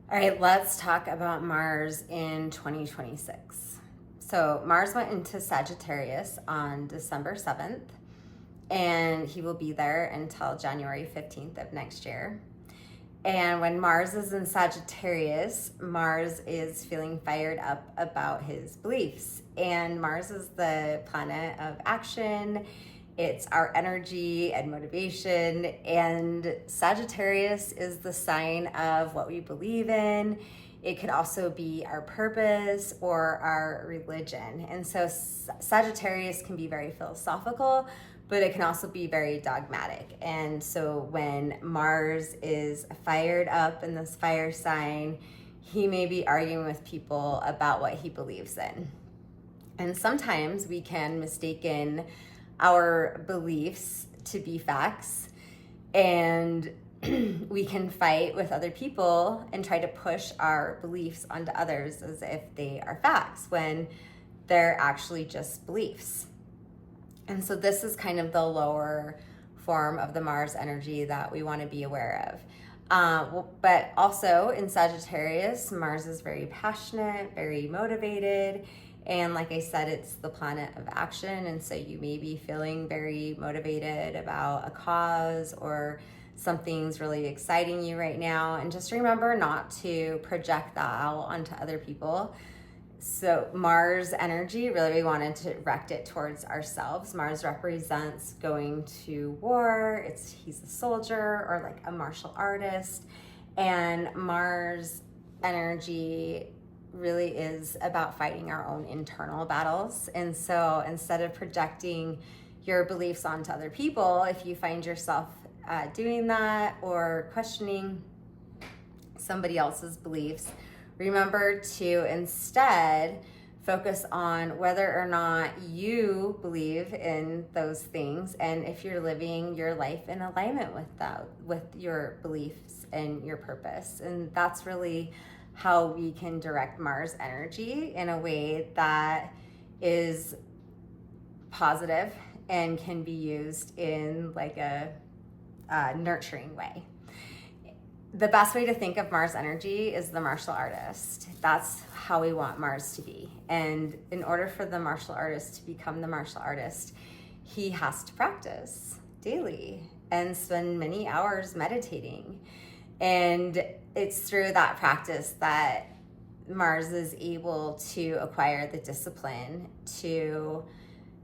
All right, let's talk about Mars in 2026. So, Mars went into Sagittarius on December 7th, and he will be there until January 15th of next year. And when Mars is in Sagittarius, Mars is feeling fired up about his beliefs. And Mars is the planet of action. It's our energy and motivation. And Sagittarius is the sign of what we believe in. It could also be our purpose or our religion. And so Sagittarius can be very philosophical, but it can also be very dogmatic. And so when Mars is fired up in this fire sign, he may be arguing with people about what he believes in. And sometimes we can mistaken our beliefs to be facts, and we can fight with other people and try to push our beliefs onto others as if they are facts when they're actually just beliefs. And so this is kind of the lower form of the Mars energy that we want to be aware of. But also in Sagittarius, Mars is very passionate, very motivated. And like I said, it's the planet of action. And so you may be feeling very motivated about a cause or something's really exciting you right now. And just remember not to project that out onto other people. So Mars energy, really we wanted to direct it towards ourselves. Mars represents going to war. He's a soldier or like a martial artist. And Mars energy really is about fighting our own internal battles. And so instead of projecting your beliefs onto other people, if you find yourself doing that or questioning somebody else's beliefs, remember to instead focus on whether or not you believe in those things and if you're living your life in alignment with that, with your beliefs and your purpose. And that's really how we can direct Mars energy in a way that is positive and can be used in like a nurturing way. The best way to think of Mars energy is the martial artist. That's how we want Mars to be. And in order for the martial artist to become the martial artist, he has to practice daily and spend many hours meditating. And it's through that practice that Mars is able to acquire the discipline to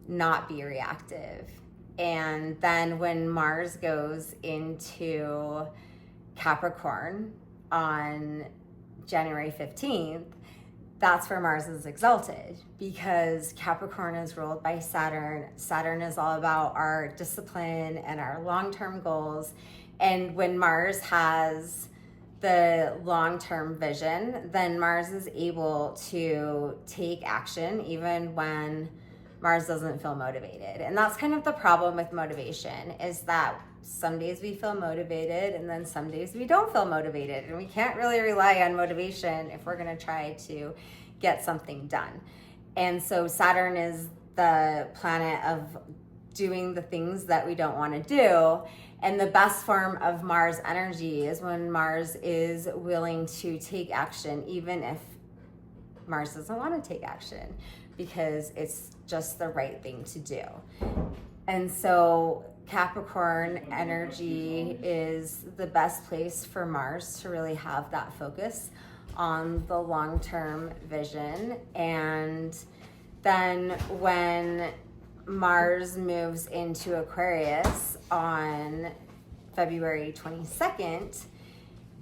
not be reactive. And then when Mars goes into Capricorn on January 15th, that's where Mars is exalted, because Capricorn is ruled by Saturn. Saturn is all about our discipline and our long-term goals. And when Mars has the long-term vision, then Mars is able to take action even when Mars doesn't feel motivated. And that's kind of the problem with motivation, is that some days we feel motivated and then some days we don't feel motivated. And we can't really rely on motivation if we're going to try to get something done. And so Saturn is the planet of doing the things that we don't want to do. And the best form of Mars energy is when Mars is willing to take action, even if Mars doesn't want to take action, because it's just the right thing to do. And so Capricorn energy is the best place for Mars to really have that focus on the long-term vision. And then when Mars moves into Aquarius on February 22nd,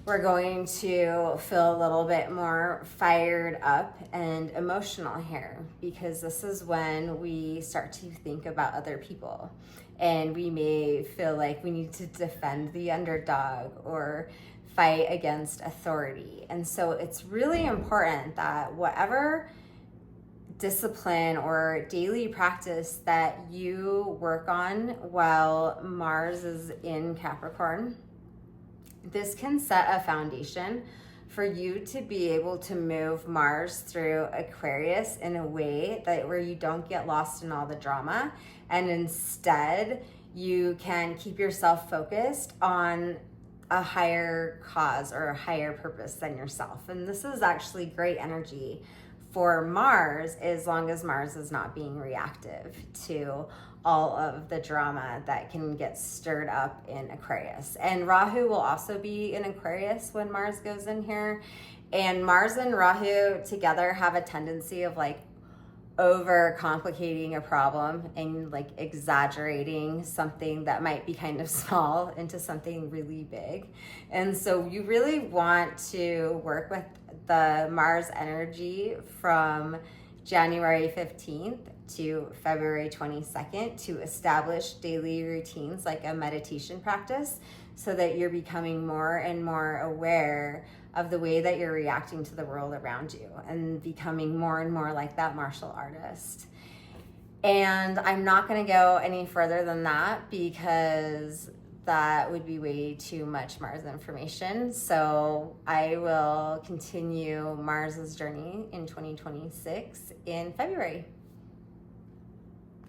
we're going to feel a little bit more fired up and emotional here, because this is when we start to think about other people, and we may feel like we need to defend the underdog or fight against authority. And so it's really important that whatever discipline or daily practice that you work on while Mars is in Capricorn, this can set a foundation for you to be able to move Mars through Aquarius in a way that where you don't get lost in all the drama, and instead you can keep yourself focused on a higher cause or a higher purpose than yourself. And this is actually great energy for Mars, as long as Mars is not being reactive to all of the drama that can get stirred up in Aquarius. And Rahu will also be in Aquarius when Mars goes in here. And Mars and Rahu together have a tendency of like over complicating a problem and like exaggerating something that might be kind of small into something really big. And so you really want to work with the Mars energy from January 15th to February 22nd to establish daily routines like a meditation practice, so that you're becoming more and more aware of the way that you're reacting to the world around you and becoming more and more like that martial artist. And I'm not going to go any further than that because that would be way too much Mars information. So I will continue Mars's journey in 2026 in February.